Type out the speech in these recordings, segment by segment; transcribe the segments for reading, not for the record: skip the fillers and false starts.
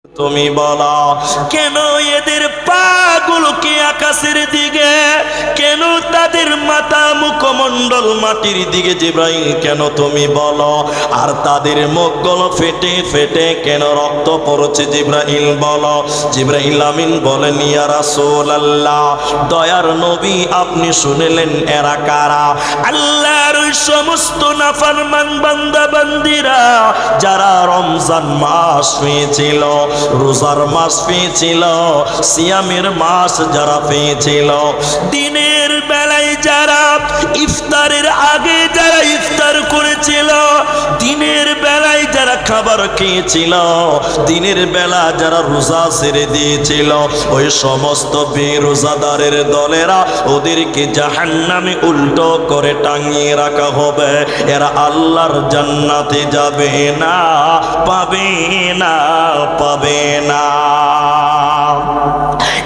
তুমি বলো কেন এদের পাগুলোকে আকাশের দিকে, কেন তাদের মাথা মুখমণ্ডল মাটির দিকে জিব্রাইল কেন তুমি বলো, আর তাদের মুখগুলো ফেটে ফেটে কেন রক্ত পড়ছে জিব্রাইল বলো। জিব্রাইল আমিন বলেন ইয়া রাসূলুল্লাহ, দয়ার নবী আপনি শুনলেন এরা কারা? আল্লাহর ওই সমস্ত নাফরমান বান্দা বান্দিরা যারা রমজান মাস পেয়েছিল, রোজার মাস পেয়েছিল, সিয়ামের মাস যারা পেয়েছিল, দিনের বেলায় যারা ইফতারের আগে যারা ইফতার করেছিল, দিনের বেলায় যারা খাবার খেয়েছিল, দিনের বেলা যারা রোজা ছেড়ে দিয়েছিল, ওই সমস্ত বেরোজাদারের দলেরা ওদেরকে জাহান্নামে উল্টো করে টাঙিয়ে রাখা হবে। এরা আল্লাহর জান্নাতে যাবে না, পাবে না, পাবে না।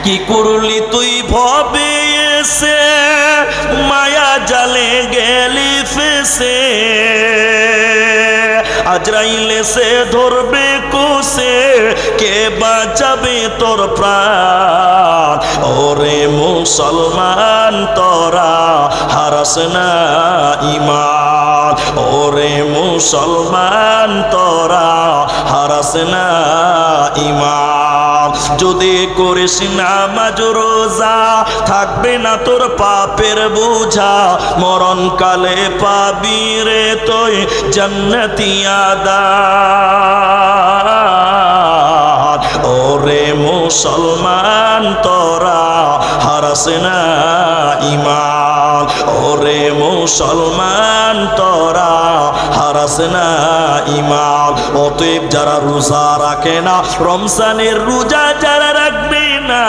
কি করলি তুই ভবে এসে, মায়া জালে গেলি ফেসে, আজরাইল এসে ধরবে কোসে, কে বাঁচাবে তোর প্রাণ? ওরে মুসলমান তোরা হারাস না ঈমান, ওরে মুসলমান তোরা হারাস না ঈমান। যদি করিস নামাজ রোজা থাকবে না তোর পাপের বোঝা, মরণকালে পাবি রে তুই জান্নাতি আদান। ওরে মুসলমান তোরা হারাস না ঈমান, ওরে মুসলমান তোরা হারাস না ঈমান। অতএব যারা রোজা রাখে না, রমজানের রোজা যারা রাখবে না,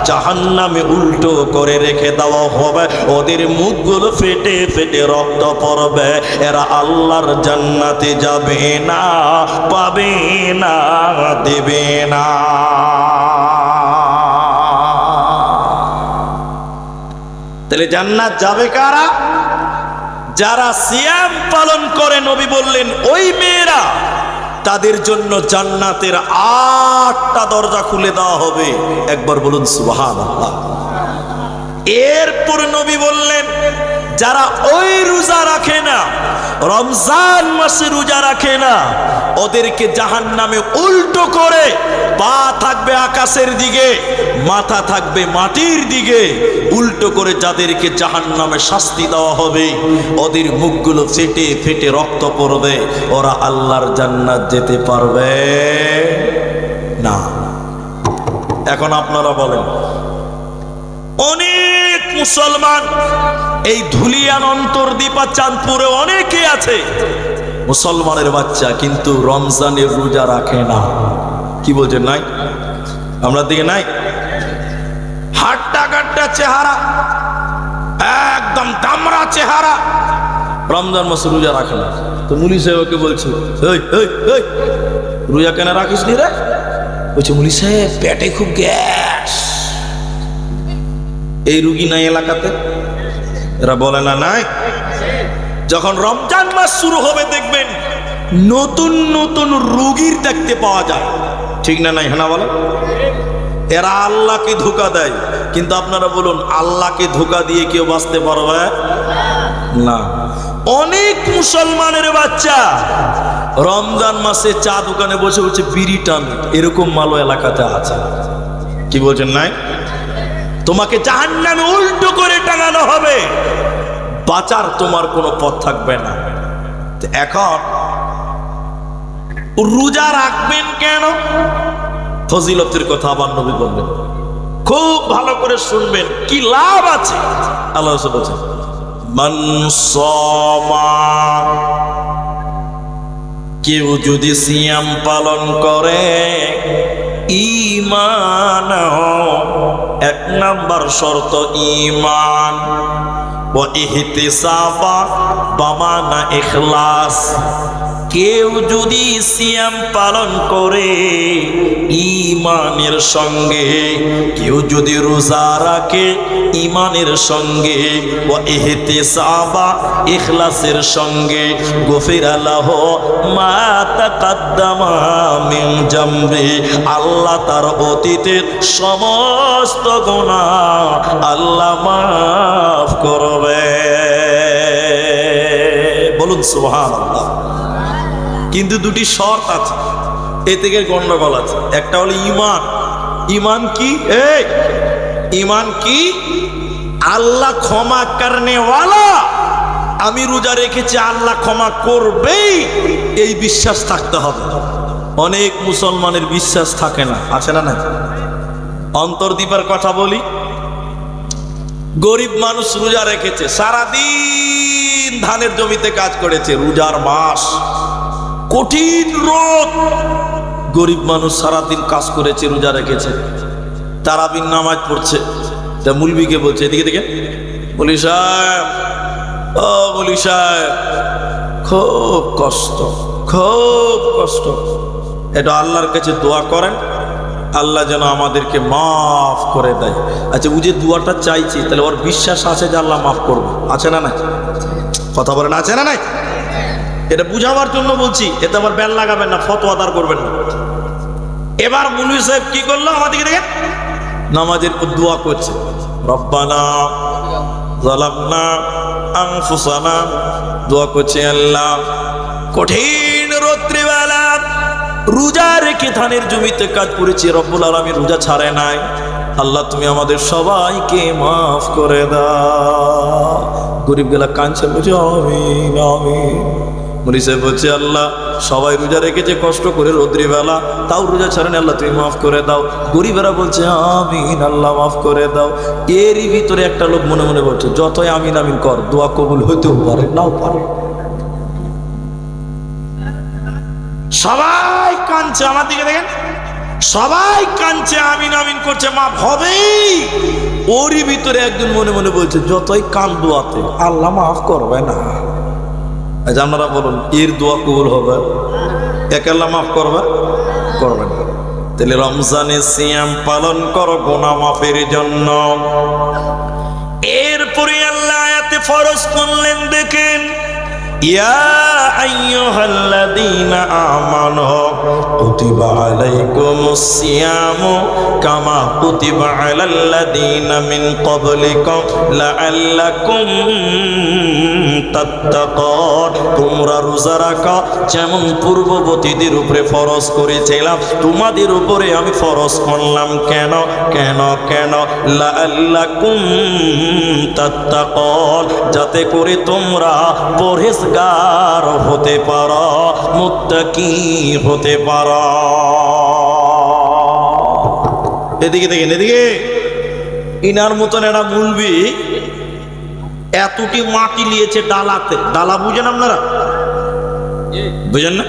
জাহান্নামে উল্টো করে রেখে দেওয়া হবে, ওদের মুখগুলো ফেটে ফেটে রক্ত পড়বে। এরা আল্লাহর জান্নাতে যাবে না, পাবে না, দেবে না। তাহলে জান্নাত যাবে কারা? যারা সিয়াম পালন করে। নবী বললেন ওই মেয়েরা, তাদের জন্য জান্নাতের 8টা দরজা খুলে দেওয়া হবে। একবার বলুন সুবহানাল্লাহ। এরপর নবী বললেন যারা ওই রোজা রাখে না, রমজান মাসে রোজা রাখে না, ওদেরকে জাহান্নামে উল্টো করে পা থাকবে আকাশের দিকে, মাথা থাকবে মাটির দিকে, উল্টো করে যাদেরকে জাহান্নামে শাস্তি দেওয়া হবে, ওদের মুখগুলো ফেটে ফেটে রক্ত পড়বে, ওরা আল্লাহর জান্নাত যেতে পারবে না। এখন আপনারা বলেন, অনেক মুসলমান এই ধুলিয়ান অন্তর্দীপা চাঁদপুরে অনেকে আছে মুসলমানের বাচ্চা, কিন্তু রমজানের রোজা রাখে না। কি বলছেন নাই? আমরা দিকে নাই? হাট্টা কাট্টা চেহারা, একদম দামড়া চেহারা, রমজান মাসে রোজা রাখে না। তো মুলি সাহেব ওকে বলছে রোজা কেন রাখিস নি রে? বলছে মুলি সাহেব পেটে খুব গ্যাস। এই রুগী নাই এলাকাতে? এরা বলে না নাই? যখন রমজান মাস শুরু হবে দেখবেন নতুন নতুন রোগীর দেখতে পাওয়া যায়, ঠিক না নাই? হ্যাঁ বলে। এরা আল্লাহকে ধোঁকা দেয়, কিন্তু আপনারা বলুন আল্লাহকে ধোঁকা দিয়ে কেউ বাঁচতে পারবে না। অনেক মুসলমানের বাচ্চা রমজান মাসে চা দোকানে বসে বসে বিড়ি টান, এরকম মালো এলাকাতে আছে। কি বলছেন নাই? তোমাকে জাহান্নামে উল্টো করে টাঙানো হবে, বাঁচার তোমার কোনো পথ থাকবে না। এখন রোজা রাখবেন কেন? ফজিলতের কথা আবার নবী বললেন, খুব ভালো করে শুনবেন, কি লাভ আছে। আল্লাহ রাসূল বলেছেন মান সামা, কেউ যদি সিয়াম পালন করে, ঈমান, এক নাম্বার শর্ত ঈমান, ওয়া ইহতিসাবা বামানা ইখলাস, কেউ যদি সিয়াম পালন করে ঈমানের সঙ্গে, কেউ যদি রোজা রাখে ঈমানের সঙ্গে, ওয়া ইহতিসাবা ইখলাসের সঙ্গে, গফিরা লাহু মা তাকাদ্দামা মিন জামবি, আল্লাহ তার অতীতের সমস্ত গুনাহ আল্লাহ মাফ করবে। বলুন সুবহানাল্লাহ। কিন্তু দুটি শর্ত আছে, এ থেকে গন্ডগোল আছে। একটা হলো ঈমান। ঈমান কি? ঈমান কি? আল্লাহ ক্ষমা করনে ওয়ালা, আমি রোজা রেখেছি আল্লাহ ক্ষমা করবেই, এই বিশ্বাস থাকতে হবে। অনেক মুসলমানের বিশ্বাস থাকে না, আছে না? না, অন্তর্দীপের কথা বলি। গরিব মানুষ রোজা রেখেছে, সারাদিন ধানের জমিতে কাজ করেছে, রোজার মাস, কঠিন রোদ, গরিব মানুষ সারাদিন কাজ করেছে, রোজা রেখেছে, তারাবির নামাজ পড়ছে। তা মুলবিকে বলছে, এদিকে দেখে, বলি সাহেব, ও বলি সাহেব, খুব কষ্ট, খুব কষ্ট, এটা আল্লাহর কাছে দোয়া করেন, আল্লাহ যেন আমাদেরকে মাফ করে দেয়। আচ্ছা, ও যে দোয়াটা চাইছে, তাহলে ওর বিশ্বাস আছে যে আল্লাহ মাফ করবে, আছে না? নাই কথা বলেন, আছে না? নাই। এটা বুঝাবার জন্য বলছি, এতে আবার ব্যান লাগাবেন না, ফতোয়াদার করবেন না। এবার মুলবি সাহেব কি করলো, আমাদেরকে দেখেন নামাজের পর দোয়া করছে, রব্বানা যালামনা আনফুসানা, দোয়া করছে আল্লাহ, কঠিন রাত্রিবেলা রোজা রেখে ধানের জমিতে কাজ করেছি, রব্বুল আলামিন রোজা ছাড়ে নাই, আল্লাহ তুমি আমাদের সবাইকে মাফ করে দাও। গরিব গেলা কাঁদছে, বলছে আমিন আমিন। মুরি সাহেব বলছে, আল্লাহ সবাই রোজা রেখেছে কষ্ট করে রৌদ্রিবেলা, তাও রোজা ছাড়েন, আল্লাহ তুমি মাফ করে দাও। গরিবেরা বলছে আমিন, আল্লাহ মাফ করে দাও। এরই ভিতরে একটা লোক মনে মনে বলছে, যতই আমিন আমিন কর, দোয়া কবুল হইতেও পারে, নাও পারে। সবাই কাঁদছে, আমার দিকে দেখেন, সবাই কাঁদছে, আমিন আমিন করছে, মাফ হবেই। ওরই ভিতরে একজন মনে মনে বলছে, যতই কান দোয়াতে আল্লাহ মাফ করবে না। আচ্ছা আপনারা বলুন, এর দোয়া কবুল হবে? একে আল্লাহ মাফ করবে? করবে না। তাহলে রমজানে সিয়াম পালন করো গুনাহ মাফের জন্য। এরপরে আল্লাহ আয়াতে ফরজ করলেন, দেখেন, ইয়া আইয়ুহাল্লাযীনা আমানু কুতিবা আলাইকুমুস সিয়ামু কামা কুতিবা আলাল্লাযীনা মিন ক্বাবলিকুম লাআল্লাকুম তাত্তাকুন, তোমরা রোজা রাখো যেমন পূর্ববর্তীদের উপরে ফরজ করেছিলাম, তোমাদের উপরে আমি ফরজ করলাম। কেন কেন কেন? লাআল্লাকুম তাত্তাকুন, যাতে করে তোমরা পরহেজগার হতে পারো, মুত্তাকি হতে পারো। এদিকে দেখেন, এদিকে ইনার মতন একটা মুলবি এতটি মাটি নিয়েছে ডালাতে, ডালা বুঝেন আপনারা? বুঝেন না?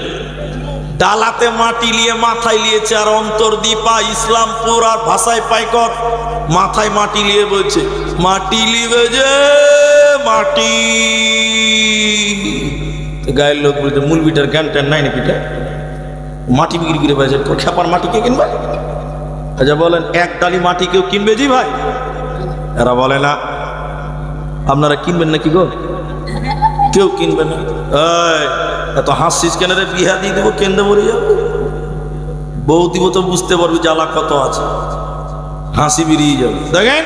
ডালাতে মাটি নিয়ে মাথায় নিয়েছে, আর অন্তর্দীপা, ইসলামপুর আর ভাষায় পাইকর মাথায় মাটি নিয়ে বলছে, মাটি লিবে যে মাটি। গায়ের লোক বলছে, মুলবিটার জ্ঞান ট্যান নাই নাকি, মাটি বিক্রি করে পাইছে, খেপার মাটি কে কিনবে? আচ্ছা বলেন, এক ডালি মাটি কেউ কিনবে? জি ভাই, এরা বলে না। আপনারা কিনবেন নাকি গো? কেউ কিনবে না। এত হাসছিস কেন রে? বিহা দিয়ে দেবো, কেন্দ্রে মরে যাবো, বউ দিব তো বুঝতে পারবি জ্বালা কত আছে, হাসি বেরিয়ে যাবে। দেখেন,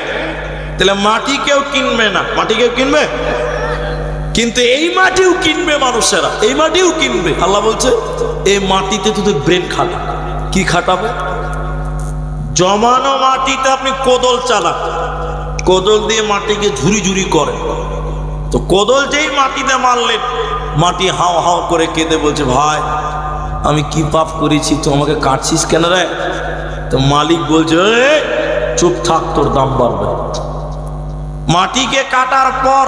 তাহলে মাটি কেউ কিনবে না, মাটি কেউ কিনবে, কিন্তু এই মাটিও কিনবে মানুষেরা, এই মাটিও কিনবে। আল্লাহ বলছে, এই মাটিতে তোদের ব্রেন খাটা। কি খাটাবে? জমানো মাটিতে আপনি কোদল চালান, কোদল দিয়ে মাটিকে ঝুরি ঝুরি করে, তো কোদল যেই মাটিতে মারলেন, মাটি হাও হাও করে কেঁদে বলছে, ভাই আমি কি পাপ করেছি, তো আমাকে কাটছিস কেন রে? তো মালিক বলছে, চুপ থাক, তোর দাম বাড়বে। মাটিকে কাটার পর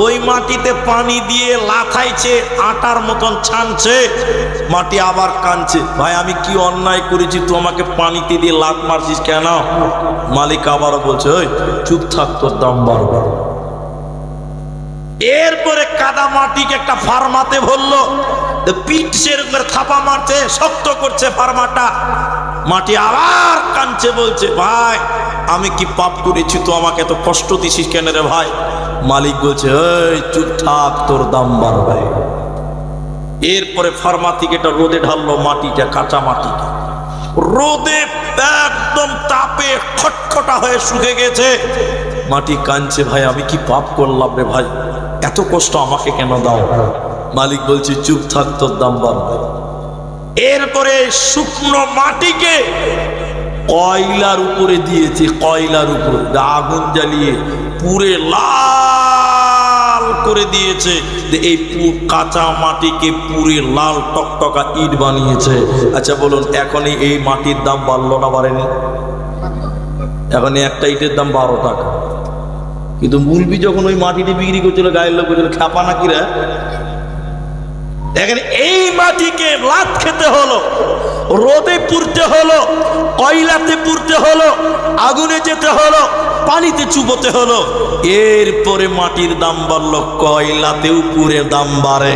ওই মাটিতে পানি দিয়ে লাথাইছে, আটার মতন ছানছে, মাটি আবার কাঁদছে, ভাই আমি কি অন্যায় করেছি, তুই আমাকে পানিতে দিয়ে লাথ মারছিস কেন? মালিক আবারও বলছে, ওই চুপ থাক, তোর দাম বাড়বে। এরপরে কাদা মাটিকে একটা ফার্মাতে ভরলো, পিঠ সেরকম করে থাপা মারছে, শক্ত করছে ফার্মাটা। মাটি আবার কাঁদছে, বলছে ভাই আমি কি পাপ করেছি তো আমাকে এত কষ্ট দিছিস কেন রে ভাই? মালিক বলছে এই চুপ থাক, তোর দাম বাড়বে। এরপরে ফার্মা থেকে এটা রোদে ঢাললো, মাটিটা কাঁচা মাটিটা রোদে একদম তাপে খটখটা হয়ে শুকে গেছে। মাটি কাঁদছে, ভাই আমি কি পাপ করলাম রে ভাই, এত কষ্ট আমাকে কেন দাও? মালিক বলছে চুপ থাক, তোর দাম বাড়বে। এরপরে শুকনো মাটিকে কয়লার উপরে দিয়েছে, কয়লার উপরে আগুন জ্বালিয়ে পুরে লাল করে দিয়েছে। এই কাঁচা মাটিকে পুরে লাল টকটকা ইট বানিয়েছে। আচ্ছা বলুন, এখনই এই মাটির দাম বাড়লো না বাড়েনি? এখন একটা ইটের দাম 12 টাকা। কিন্তু মুলবি যখন ওই মাটিটি বিক্রি করছিল, গায়ের লোক বলছিল খ্যাপা নাকি রে। দেখেন এই মাটিকে লাত খেতে হলো, রোদে পুড়তে হলো, কয়লাতে পুড়তে হলো, আগুনে যেতে হলো, পানিতে চুবোতে হলো। এরপরে মাটির দাম বাড়লো, কয়লাতেও পুরে দাম বাড়ে।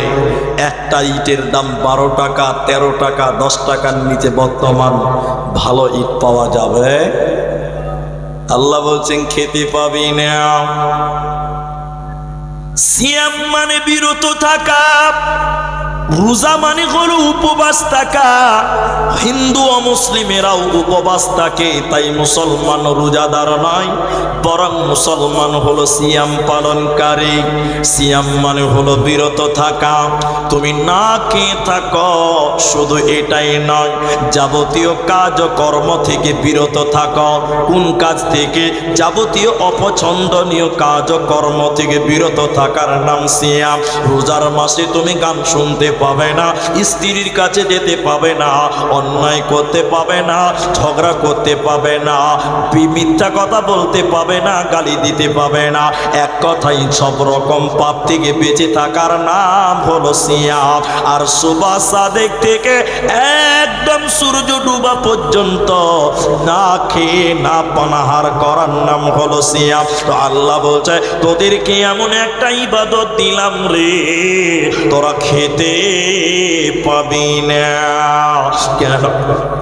একটা ইটের দাম 12 টাকা, 13 টাকা, 10 টাকার নিচে বর্তমান ভালো ইট পাওয়া যাবে? আল্লাহ বলছেন খেতে পাবি না। সিয়াম মানে বিরত থাকা, রোজা মানে হলো উপবাস থাকা। হিন্দু ও মুসলিমেরাও উপবাস থাকে, তাই মুসলমান রোজাদার নয়, বরং মুসলমান হলো সিয়াম পালনকারী। সিয়াম মানে হলো বিরত থাকা। তুমি না খেয়ে থাকো, শুধু এটাই নয়, যাবতীয় কাজ কর্ম থেকে বিরত থাকো। কোন কাজ থেকে? যাবতীয় অপছন্দনীয় কাজ কর্ম থেকে বিরত থাকার নাম সিয়াম। রোজার মাসে তুমি গান শুনতে পাবে না, স্ত্রীর কাছে যেতে পাবে না, অন্যায় করতে পাবে না, ঝগড়া করতে পাবে না, মিথ্যা কথা বলতে পাবে না, গালি দিতে পাবে না। এক কথাই সব রকম পাপ থেকে বেঁচে থাকার নাম হলো সিয়াম। আর সুবহ সাদেক থেকে একদম সূর্য ডুবা পর্যন্ত না খেয়ে না পানাহার করার নাম হলো সিয়াম। তো আল্লাহ বলছে তোদেরকে এমন একটা ইবাদত দিলাম রে, তোরা খেতে পাবি না। কেন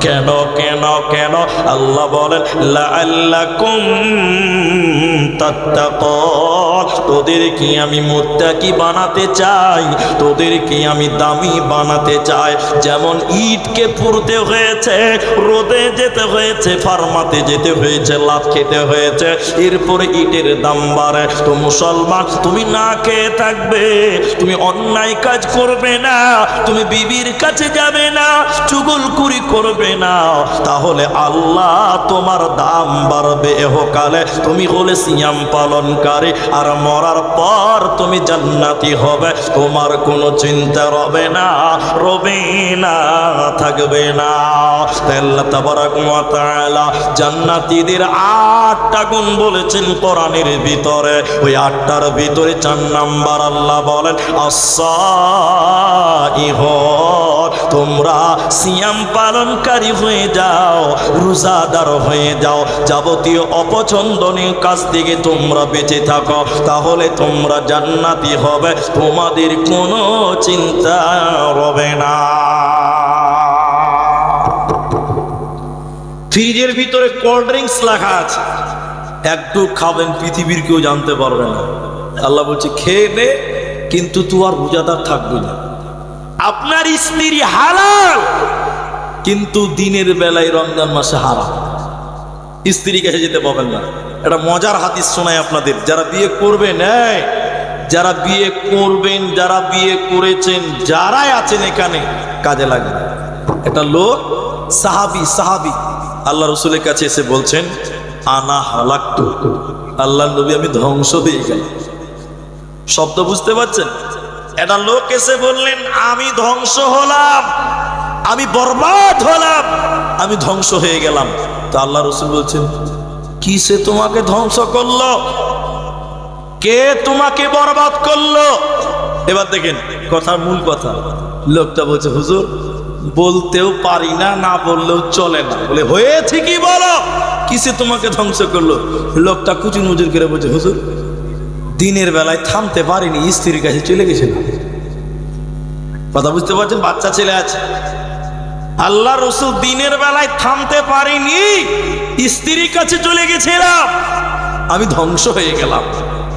কেন কেন কেন? আল্লাহ বলেন লাআল্লাকুম তাত্তাকুন। তোদেরকে আমি মুত্তাকি বানাতে চাই, তোদেরকে আমি দামি বানাতে চাই। যেমন ইটকে পুড়তে হয়েছে, রোদে যেতে হয়েছে, ফার্মাতে যেতে হয়েছে, লাত খেতে হয়েছে, এরপরে ইটের দাম বাড়ে। তো মুসলমান তুমি না খেয়ে থাকবে, তুমি অন্যায় কাজ করবে না, তুমি বিবির কাছে যাবে না, চুগলখুরি করবে না, তাহলে আল্লাহ তোমার দাম বাড়বে ইহকালে। তুমি হলে সিয়াম পালনকারী, আর মরার পর তুমি জান্নাতি হবে, তোমার কোনো চিন্তা রবে না, রবে না, থাকবে না। আল্লাহ তাবারাক ওয়া তাআলা জান্নাতীদের 8টা গুণ বলেছেন কোরআনের ভিতরে। ওই 8টার ভিতরে 4 নাম্বার আল্লাহ বলেন আস-সাইহুন। তোমরা সিয়াম পালনকারী হয়ে যাও, রোজাদার হয়ে যাও, যাবতীয় অপছন্দনীয় কাজ থেকে তোমরা বেঁচে থাকো, তাহলে তোমরা জান্নাতি হবে, তোমাদের কোনো চিন্তা হবে না। ফ্রিজের ভিতরে কোল্ড ড্রিঙ্কস লেখা আছে, একটু খাবেন, পৃথিবীর কেউ জানতে পারবে না। আল্লাহ বলছে খেয়ে নে, কিন্তু তুই আর রোজাদার থাকবি না। আপনার স্ত্রী হালাল, কিন্তু দিনের বেলায় রমজান মাসে হারাম, স্ত্রী কাছে যেতে পাবেন না। এটা মজার হাদিস শোনায় আপনাদের, যারা বিয়ে করবেন, যারা বিয়ে করবেন, যারা বিয়ে করেছেন, যারাই আছেন এখানে কাজে লাগে। একটা লোক সাহাবী আল্লাহ রসুলের কাছে এসে বলছেন আনা হালাকতু, আল্লাহ নবী আমি ধ্বংস হয়ে গেলাম। শব্দ বুঝতে পারছেন? একটা লোক এসে বললেন আমি ধ্বংস হলাম, আমি বরবাদ হলাম, আমি ধ্বংস হয়ে গেলাম। তো আল্লাহ রসুল বলছেন কিসে তোমাকে ধ্বংস করলো, কে তোমাকে বরবাদ করলো? এবার দেখেন কথার মূল কথা, লোকটা বলছে হুজুর বলতেও পারি না, না বললেও চলে না। বলে হয়েছে কি বলো, কিসে তোমাকে ধ্বংস করলো? লোকটা কুচুর মুচুর করে বলছে হুজুর দিনের বেলায় থামতে পারিনি, স্ত্রীর কাছে চলে গেছিলাম। কথা বুঝতে পারছেন? বাচ্চা ছেলে আছে। আল্লাহ রসুল দিনের বেলায় থামতে পারিনি, স্ত্রীর কাছে চলে গেছিলাম, আমি ধ্বংস হয়ে গেলাম।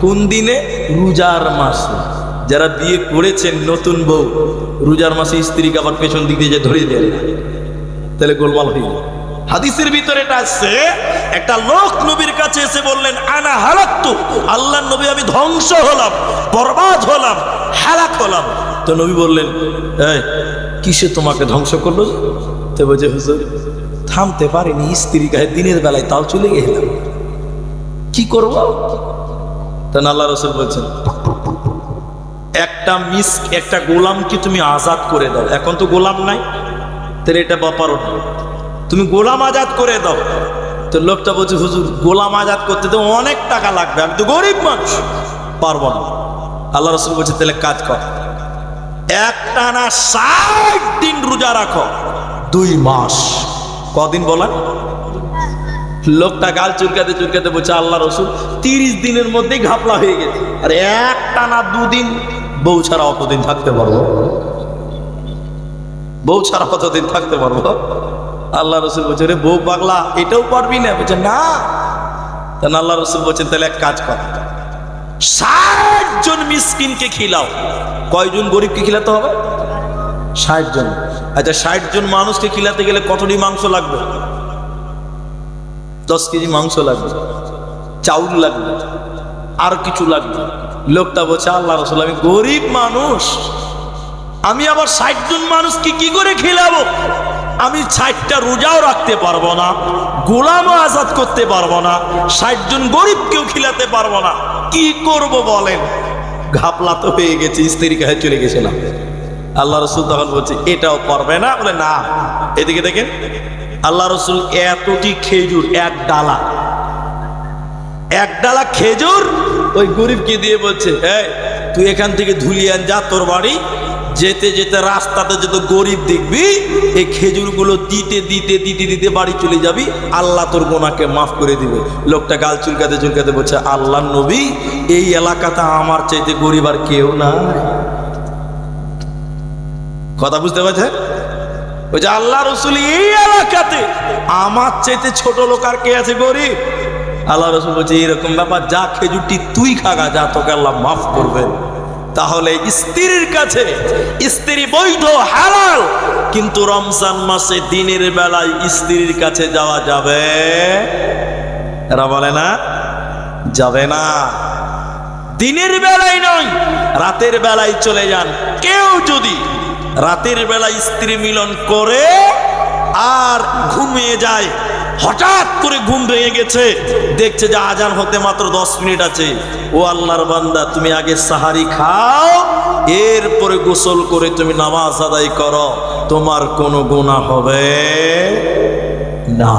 কোন দিনে? রোজার মাসে। যারা বিয়ে করেছেন নতুন বউ, রোজার মাসে স্ত্রীকে আবার পেছন দিক দিয়ে ধরে দেন, তাহলে গোলমাল হয়ে যায়। হাদিসের ভিতরে এটা আসছে, একটা লোক নবীর কাছে এসে বললেন, আনা হালাকতু, আল্লাহর নবী আমি ধ্বংস হলাম, বরবাদ হলাম, হালাক হলাম। তো নবী বললেন, এই কিসে তোমাকে ধ্বংস করলো? তো বলছে, হুজুর থামতে পারিনি, স্ত্রী গায়ে দিনের বেলায় তাও চলে গেলাম, কি করব? তখন আল্লাহ রাসূল বলছেন, একটা গোলামকে তুমি আজাদ করে দাও। এখন তো গোলাম নাই, তাহলে এটা ব্যাপারও না, তুমি গোলাম আজাদ করে দাও। তো লোকটা বলছে, হুজুর গোলাম আজাদ করতে তো অনেক টাকা লাগবে, আমি তো গরিব মানুষ, পারবো না। আল্লাহ রাসূল বলছে, তাহলে কাজ কর, একটানা 60 দিন রোজা রাখো, 2 মাস। কদিন বলেন? লোকটা গাল চুলকাতে চুলকাতে বলছে, আল্লাহ রাসূল 30 দিনের মধ্যেই ঘাপলা হয়ে গেছে, আর একটানা 2 দিন বউ ছাড়া কতদিন থাকতে পারবো? বউ ছাড়া কতদিন থাকতে পারবো? আল্লাহ রাসূল বলছে, রে বউ পাগলা, এটাও পারবি না? বলছে না। তখন আল্লাহ রাসূল বলছেন, তাহলে এক কাজ কর, 60 জন মিসকিনকে খিলাও। কয়জন গরিবকে খিলাতে হবে? 60 জন। আচ্ছা 60 জন মানুষকে খিলাতে গেলে কতটি মাংস লাগবে? 10 কেজি মাংস লাগবে, চাউল লাগবে, আর কিছু লাগবে। লোকটা বলছে, আল্লাহ রাসূল আমি গরিব মানুষ, আমি আবার 60 জন মানুষকে কি করে খিলাবো? আমি 60টা রোজাও রাখতে পারবো না, গোলামও আজাদ করতে পারবো না, 60 জন গরিবকেও খিলাতে পারবো না, কি করব বলেন? ঘাপলা তো হয়ে গেছে, স্ত্রীর কাছে চলে গেছিলাম। আল্লাহ রাসূল তখন বলছে, এটাও পারবে না? বলে না। এদিকে দেখেন, আল্লাহ রাসূল এতটি খেজুর, এক ডালা খেজুর ওই গরিবকে দিয়ে বলছে, এই তুই এখান থেকে ধুলিয়ান যা তোর বাড়ি, যেতে যেতে রাস্তাতে যত গরিব দেখবি, এই খেজুরগুলো দিতে দিতে দিতে দিতে বাড়ি চলে যাবি, আল্লাহ তোর গোনাকে মাফ করে দিবে। লোকটা গাল চুলকাতে চুলকাতে বলছে, আল্লাহ নবী এই এলাকাতে আমার চাইতে গরিব আর কেউ না। কথা বুঝতে পারছে? ওই যে আল্লাহ রাসূল এই এলাকাতে আমার চাইতে ছোট লোক আর কে আছে গরিব? আল্লাহ রাসূল বলছে, এরকম ব্যাপার, যা খেজুরটি তুই খাগা, যা তোকে আল্লাহ মাফ করবেন। তাহলে স্ত্রীর কাছে স্ত্রী বৈধ, হালাল, কিন্তু রমজান মাসে দিনের বেলায় স্ত্রীর কাছে যাওয়া যাবে? এরা বলে না, যাবে না। দিনের বেলায় নয়, রাতের বেলায় চলে যান। কেউ যদি রাতের বেলায় স্ত্রী মিলন করে আর ঘুমিয়ে যায়, হঠাৎ করে ঘুম ভেঙে গেছে, দেখছে যে আজান হতে মাত্র 10 মিনিট আছে, ও আল্লাহর বান্দা তুমি আগে সাহারি খাও, এরপরে গোসল করে তুমি নামাজ আদায় করো, তোমার কোনো গুনাহ হবে না।